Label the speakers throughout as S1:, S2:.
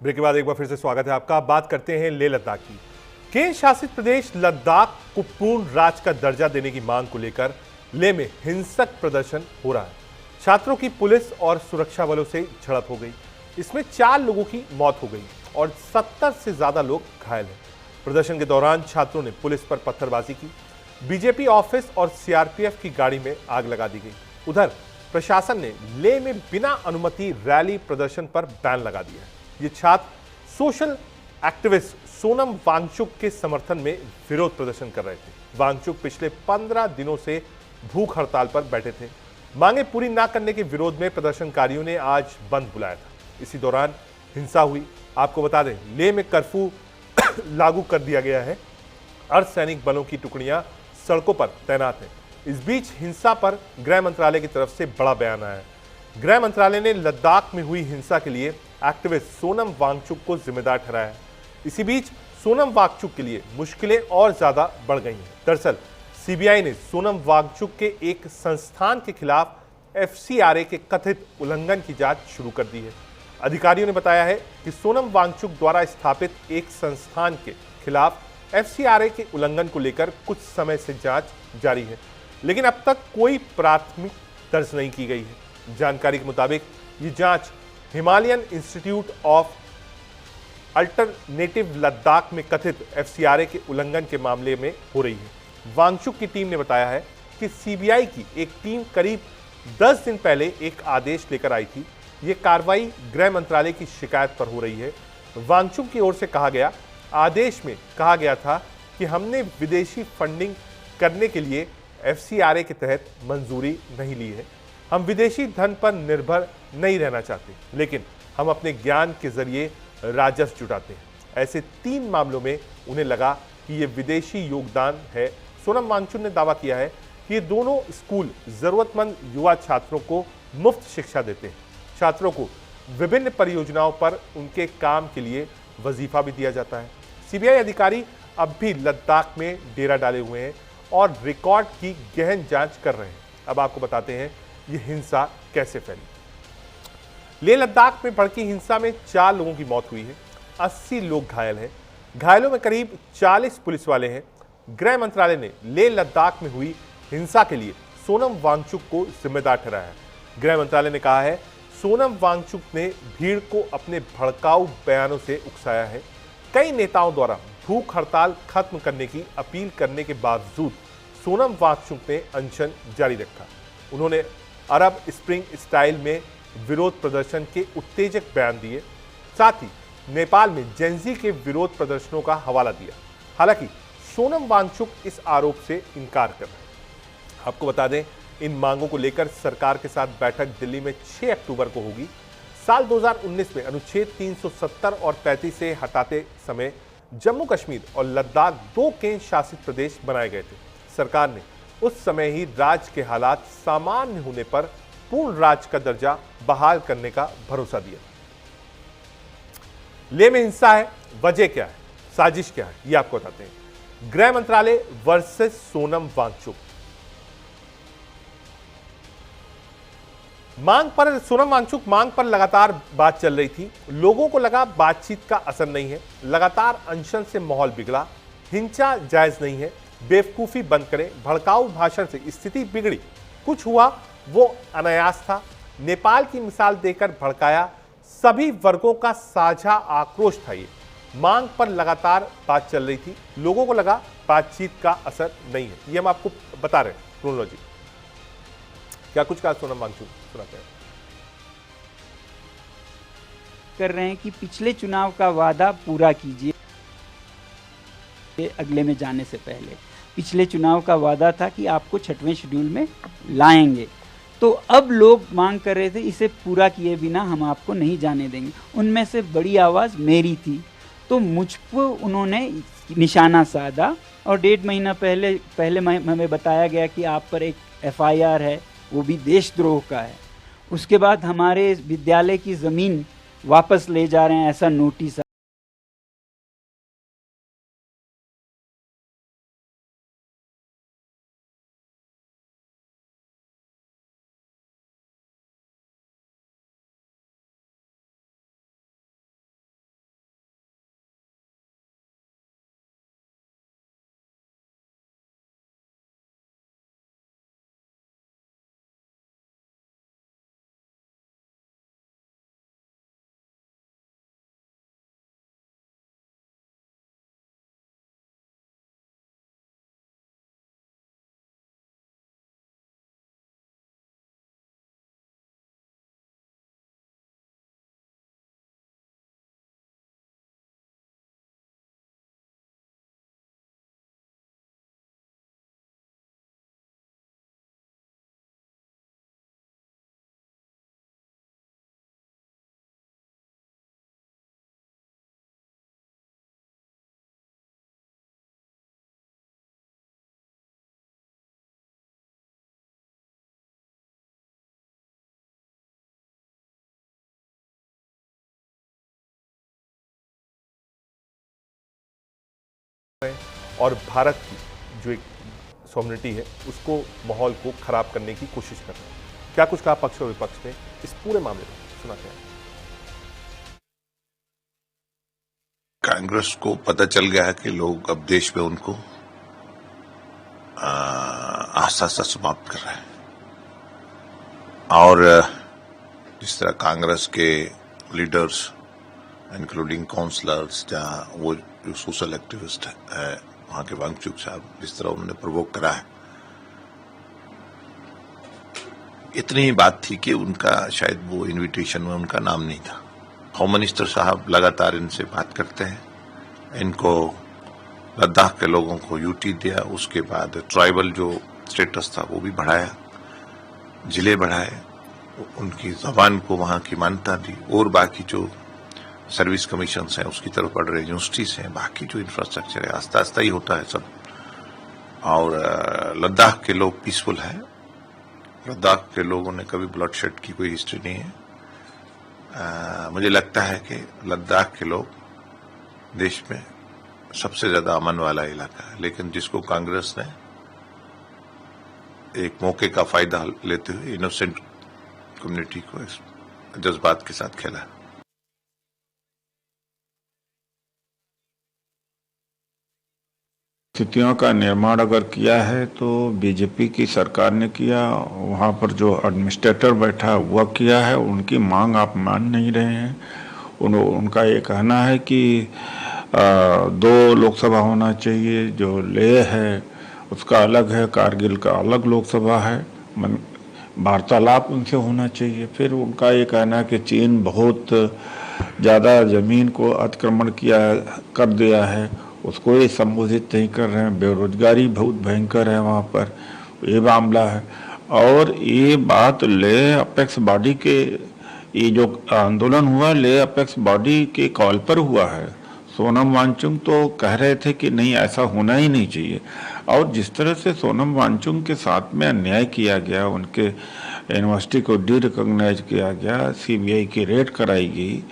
S1: Break के बाद एक बार फिर से स्वागत है आपका। बात करते हैं लेह लद्दाख की। केंद्र शासित प्रदेश लद्दाख को पूर्ण राज्य का दर्जा देने की मांग को लेकर लेह में हिंसक प्रदर्शन हो रहा है। छात्रों की पुलिस और सुरक्षा बलों से झड़प हो गई। इसमें 4 लोगों की मौत हो गई और 70 से ज्यादा लोग घायल हैं। प्रदर्शन के दौरान छात्रों ने पुलिस पर पत्थरबाजी की। बीजेपी ऑफिस और सीआरपीएफ की गाड़ी में आग लगा दी गई। उधर प्रशासन ने लेह में बिना अनुमति रैली प्रदर्शन पर बैन लगा दिया है। ये छात्र सोशल एक्टिविस्ट सोनम वांगचुक के समर्थन में विरोध प्रदर्शन कर रहे थे। वांगचुक पिछले 15 दिनों से भूख हड़ताल पर बैठे थे। मांगे पूरी न करने के विरोध में प्रदर्शनकारियों ने आज बंद बुलाया था। इसी दौरान हिंसा हुई। आपको बता दें, लेह में कर्फ्यू लागू कर दिया गया है। अर्धसैनिक बलों की टुकड़ियां सड़कों पर तैनात हैं। इस बीच हिंसा पर गृह मंत्रालय की तरफ से बड़ा बयान आया है। गृह मंत्रालय ने लद्दाख में हुई हिंसा के लिए एक्टिविस्ट सोनम वांगचुक को जिम्मेदार ठहराया है। इसी बीच सोनम वांगचुक के लिए मुश्किलें और ज्यादा बढ़ गई हैं। दरअसल सीबीआई ने सोनम वांगचुक के एक संस्थान के खिलाफ एफसीआरए के कथित उल्लंघन की जांच शुरू कर दी है। अधिकारियों ने बताया है कि सोनम वांगचुक द्वारा स्थापित एक संस्थान के खिलाफ एफसीआरए के उल्लंघन को लेकर कुछ समय से जांच जारी है, लेकिन अब तक कोई प्राथमिक दर्ज नहीं की गई है। जानकारी के मुताबिक ये जांच Himalayan institute of alternative Ladakh में कथित एफसीआरए के उल्लंघन के मामले में हो रही है। वांगचुक की टीम ने बताया है कि सीबीआई की एक टीम करीब 10 दिन पहले एक आदेश लेकर आई थी। ये कार्रवाई गृह मंत्रालय की शिकायत पर हो रही है। वांगचुक की ओर से कहा गया आदेश में कहा गया था कि हमने विदेशी फंडिंग करने के लिए एफसीआरए के तहत मंजूरी नहीं ली है। हम विदेशी धन पर निर्भर नहीं रहना चाहते, लेकिन हम अपने ज्ञान के जरिए राजस्व जुटाते हैं। ऐसे 3 मामलों में उन्हें लगा कि ये विदेशी योगदान है। सोनम वांगचुक ने दावा किया है कि ये दोनों स्कूल जरूरतमंद युवा छात्रों को मुफ्त शिक्षा देते हैं। छात्रों को विभिन्न परियोजनाओं पर उनके काम के लिए वजीफा भी दिया जाता है। सीबीआई अधिकारी अब भी लद्दाख में डेरा डाले हुए हैं और रिकॉर्ड की गहन जांच कर रहे हैं। अब आपको बताते हैं ये हिंसा कैसे फैली। लेह लद्दाख में भड़की हिंसा में 4 लोगों की मौत हुई है। 80 लोग घायल हैं। घायलों में करीब 40 पुलिस वाले हैं। गृह मंत्रालय ने लेह लद्दाख में हुई हिंसा के लिए सोनम वांगचुक को जिम्मेदार ठहराया है। गृह मंत्रालय ने कहा है सोनम वांगचुक ने भीड़ को अपने भड़काऊ बयानों से उकसाया है। कई नेताओं द्वारा भूख हड़ताल खत्म करने की अपील करने के बावजूद सोनम वांगचुक ने अनशन जारी रखा। उन्होंने अरब स्प्रिंग स्टाइल में विरोध प्रदर्शन के उत्तेजक बयान दिए। साथ ही नेपाल में जेंजी के विरोध प्रदर्शनों का हवाला दिया। हालांकि सोनम वांगचुक इस आरोप से इनकार कर रहे हैं। आपको बता दें, इन मांगों को लेकर सरकार के साथ बैठक दिल्ली में 6 अक्टूबर को होगी। साल 2019 में अनुच्छेद 370 और 35 से हटाते समय जम्मू कश्मीर और लद्दाख 2 केंद्र शासित प्रदेश बनाए गए थे। सरकार ने उस समय ही राज्य के हालात सामान्य होने पर पूर्ण राज्य का दर्जा बहाल करने का भरोसा दिया। लेह में हिंसा है, वजह क्या है, साजिश क्या है, ये आपको बताते हैं। गृह मंत्रालय वर्सेस सोनम वांगचुक। सोनम वांगचुक मांग पर लगातार बात चल रही थी। लोगों को लगा बातचीत का असर नहीं है। लगातार अनशन से माहौल बिगड़ा। हिंसा जायज नहीं है, बेवकूफी बंद करें। भड़काऊ भाषण से स्थिति बिगड़ी। कुछ हुआ वो अनायास था। नेपाल की मिसाल देकर भड़काया। सभी वर्गों का साझा आक्रोश था। ये मांग पर लगातार बात चल रही थी। लोगों को लगा बातचीत का असर नहीं है। ये हम आपको बता रहे हैं क्रोनोलॉजी। क्या कुछ कहा सोनम वांगचुक, सुनाते हैं।
S2: कर रहे हैं कि पिछले चुनाव का वादा पूरा कीजिए। अगले में जाने से पहले पिछले चुनाव का वादा था कि आपको 6वें शेड्यूल में लाएंगे, तो अब लोग मांग कर रहे थे इसे पूरा किए बिना हम आपको नहीं जाने देंगे। उनमें से बड़ी आवाज़ मेरी थी, तो मुझ पर उन्होंने निशाना साधा और 1.5 महीना पहले हमें बताया गया कि आप पर एक FIR है, वो भी देशद्रोह का है। उसके बाद हमारे विद्यालय की ज़मीन वापस ले जा रहे हैं, ऐसा नोटिस
S1: और भारत की जो एक सॉवरेनिटी है उसको, माहौल को खराब करने की कोशिश कर रहे हैं। क्या कुछ कहा पक्ष और विपक्ष ने इस पूरे मामले में, सुनाते हैं।
S3: कांग्रेस को पता चल गया है कि लोग अब देश में उनको आस्था से समाप्त कर रहे हैं, और जिस तरह कांग्रेस के लीडर्स इंक्लूडिंग काउंसलर्स, जहाँ वो जो सोशल एक्टिविस्ट है वहां के वांगचुक साहब, जिस तरह उन्होंने प्रवोक करा है, इतनी ही बात थी कि उनका शायद वो इनविटेशन में उनका नाम नहीं था। होम मिनिस्टर साहब लगातार इनसे बात करते हैं, इनको लद्दाख के लोगों को यूटी दिया, उसके बाद ट्राइबल जो स्टेटस था वो भी बढ़ाया, जिले बढ़ाए, उनकी जबान को वहां की मान्यता दी, और बाकी जो सर्विस कमीशन हैं उसकी तरफ बढ़ रहे, यूनिवर्सिटीज हैं, बाकी जो इंफ्रास्ट्रक्चर है आस्ता आस्ता ही होता है सब। और लद्दाख के लोग पीसफुल हैं, लद्दाख के लोगों ने कभी ब्लडशेड की कोई हिस्ट्री नहीं है। मुझे लगता है कि लद्दाख के लोग देश में सबसे ज्यादा अमन वाला इलाका है, लेकिन जिसको कांग्रेस ने एक मौके का फायदा लेते हुए इनोसेंट कम्युनिटी को जज्बात के साथ खेला।
S4: स्थितियों का निर्माण अगर किया है तो बीजेपी की सरकार ने किया, वहाँ पर जो एडमिनिस्ट्रेटर बैठा वह किया है, उनकी मांग आप मान नहीं रहे हैं। उनका ये कहना है कि 2 लोकसभा होना चाहिए, जो लेह है उसका अलग है, कारगिल का अलग लोकसभा है, वार्तालाप उनसे होना चाहिए। फिर उनका ये कहना है कि चीन बहुत ज़्यादा ज़मीन को अतिक्रमण कर दिया है, उसको ये संबोधित नहीं कर रहे हैं, बेरोजगारी बहुत भयंकर है वहाँ पर, ये मामला है। और ये बात ले अपेक्स बॉडी के, ये जो आंदोलन हुआ ले अपेक्स बॉडी के कॉल पर हुआ है। सोनम वांगचुक तो कह रहे थे कि नहीं, ऐसा होना ही नहीं चाहिए। और जिस तरह से सोनम वांगचुक के साथ में अन्याय किया गया, उनके यूनिवर्सिटी को डिरिकॉग्नाइज किया गया, सीबीआई की रेड कराई गई,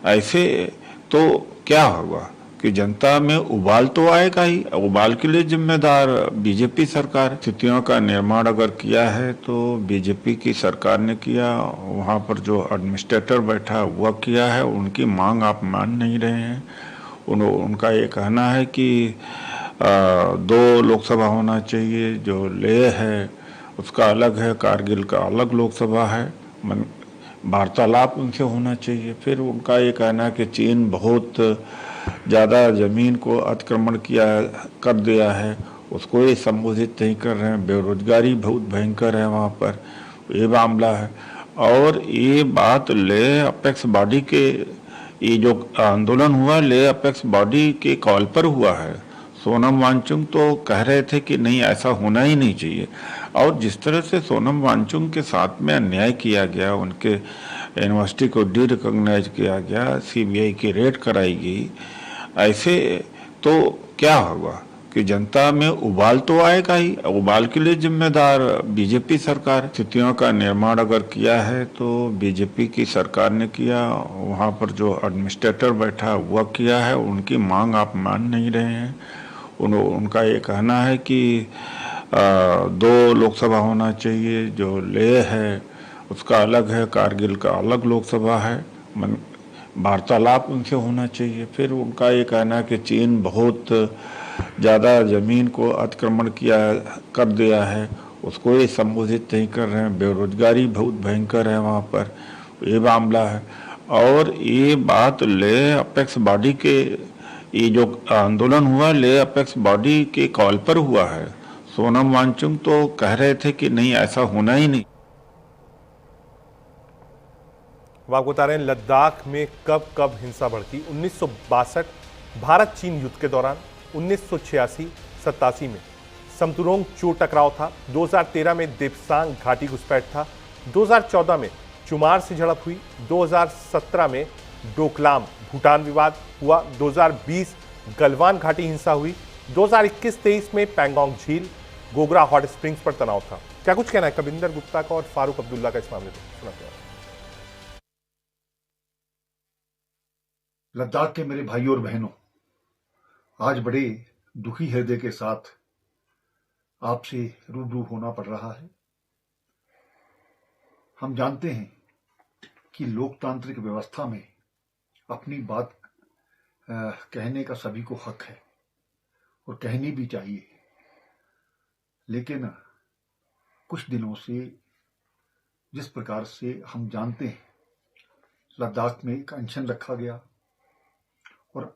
S4: ऐसे तो क्या होगा कि जनता में उबाल तो आएगा ही। उबाल के लिए जिम्मेदार बीजेपी सरकार। स्थितियों का निर्माण अगर किया है तो बीजेपी की सरकार ने किया, वहाँ पर जो एडमिनिस्ट्रेटर बैठा वह किया है, उनकी मांग आप मान नहीं रहे हैं। उनका ये कहना है कि 2 लोकसभा होना चाहिए, जो लेह है उसका अलग है, कारगिल का अलग लोकसभा है, वार्तालाप उनसे होना चाहिए। फिर उनका ये कहना है कि चीन बहुत ज़्यादा ज़मीन को अतिक्रमण कर दिया है, उसको ये संबोधित नहीं कर रहे हैं, बेरोजगारी बहुत भयंकर है वहाँ पर, ये मामला है। और ये बात ले अपेक्स बॉडी के, ये जो आंदोलन हुआ ले अपेक्स बॉडी के कॉल पर हुआ है। सोनम वांगचुक तो कह रहे थे कि नहीं, ऐसा होना ही नहीं चाहिए। और जिस तरह से सोनम वांगचुक के साथ में अन्याय किया गया, उनके यूनिवर्सिटी को डिरिकॉग्नाइज किया गया, सीबीआई की रेड कराई गई, ऐसे तो क्या होगा कि जनता में उबाल तो आएगा ही। उबाल के लिए जिम्मेदार बीजेपी सरकार। स्थितियों का निर्माण अगर किया है तो बीजेपी की सरकार ने किया, वहाँ पर जो एडमिनिस्ट्रेटर बैठा वह किया है, उनकी मांग आप मान नहीं रहे हैं। उनका ये कहना है कि 2 लोकसभा होना चाहिए, जो लेह है उसका अलग है, कारगिल का अलग लोकसभा है, वार्तालाप उनसे होना चाहिए। फिर उनका ये कहना है कि चीन बहुत ज़्यादा ज़मीन को अतिक्रमण कर दिया है, उसको ये संबोधित नहीं कर रहे हैं, बेरोजगारी बहुत भयंकर है वहाँ पर, ये मामला है। और ये बात ले अपेक्स बॉडी के, ये जो आंदोलन हुआ ले अपेक्स बॉडी के कॉल पर हुआ है। सोनम वांगचुक तो कह रहे थे कि नहीं, ऐसा होना ही नहीं।
S1: आप बता रहे हैं लद्दाख में कब कब हिंसा भड़की। 1962 भारत चीन युद्ध के दौरान, 1986-87 में समतुरोंग चो टकराव था, 2013 में देपसांग घाटी घुसपैठ था, 2014 में चुमार से झड़प हुई, 2017 में डोकलाम भूटान विवाद हुआ, 2020 गलवान घाटी हिंसा हुई, 2021-23 में पैंगोंग झील, गोगरा हॉट स्प्रिंग्स पर तनाव था। क्या कुछ कहना है कविंदर गुप्ता का और फारूक अब्दुल्ला का इस मामले में, सुनाते हैं।
S5: लद्दाख के मेरे भाइयों और बहनों, आज बड़े दुखी हृदय के साथ आपसे रूबरू होना पड़ रहा है। हम जानते हैं कि लोकतांत्रिक व्यवस्था में अपनी बात कहने का सभी को हक है और कहनी भी चाहिए, लेकिन कुछ दिनों से जिस प्रकार से हम जानते हैं लद्दाख में एक अनशन रखा गया और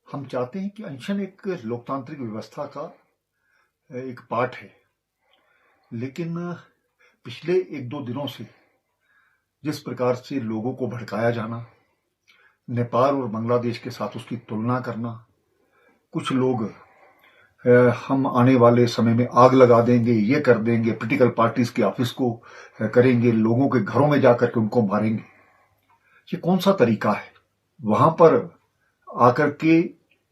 S5: हम चाहते हैं कि अनशन एक लोकतांत्रिक व्यवस्था का एक पार्ट है, लेकिन पिछले एक दो दिनों से जिस प्रकार से लोगों को भड़काया जाना, नेपाल और बांग्लादेश के साथ उसकी तुलना करना, कुछ लोग हम आने वाले समय में आग लगा देंगे, ये कर देंगे, पॉलिटिकल पार्टीज के ऑफिस को करेंगे, लोगों के घरों में जाकर के उनको मारेंगे, ये कौन सा तरीका है? वहां पर आकर के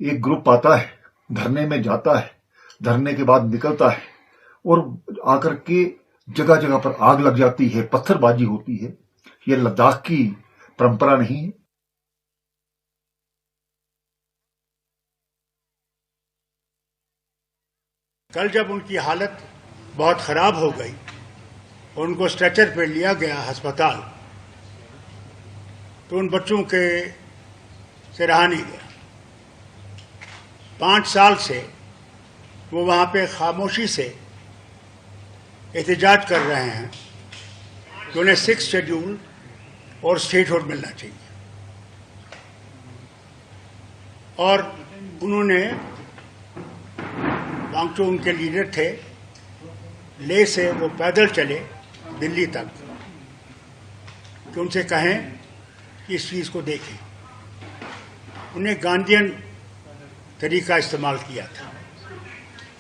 S5: एक ग्रुप आता है, धरने में जाता है, धरने के बाद निकलता है और आकर के जगह जगह पर आग लग जाती है, पत्थरबाजी होती है। ये लद्दाख की परंपरा नहीं है।
S6: कल जब उनकी हालत बहुत खराब हो गई और उनको स्ट्रेचर पे लिया गया अस्पताल, तो उन बच्चों के से रहा नहीं गया। 5 साल से वो वहां पे खामोशी से एहतजाज कर रहे हैं कि उन्हें 6th शेड्यूल और स्टेटहुड मिलना चाहिए। और उन्होंने वांगचो उनके लीडर थे, ले से वो पैदल चले दिल्ली तक कि उनसे कहें कि इस चीज़ को देखें। उन्हें गांधीयन तरीका इस्तेमाल किया था,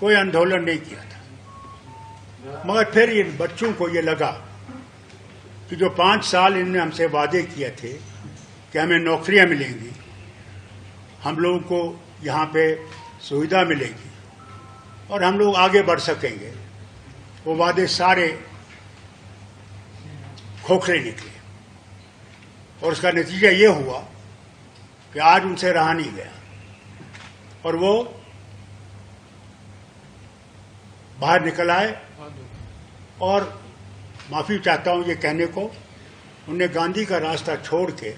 S6: कोई आंदोलन नहीं किया था। मगर फिर इन बच्चों को ये लगा कि जो 5 साल इन्होंने हमसे वादे किए थे कि हमें नौकरियां मिलेंगी, हम लोगों को यहाँ पे सुविधा मिलेगी और हम लोग आगे बढ़ सकेंगे, वो वादे सारे खोखले निकले। और उसका नतीजा ये हुआ कि आज उनसे रहा नहीं गया और वो बाहर निकल आए। और माफ़ी चाहता हूँ ये कहने को, उन्हें गांधी का रास्ता छोड़ के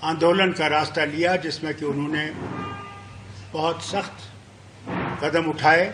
S6: आंदोलन का रास्ता लिया, जिसमें कि उन्होंने बहुत सख्त कदम उठाए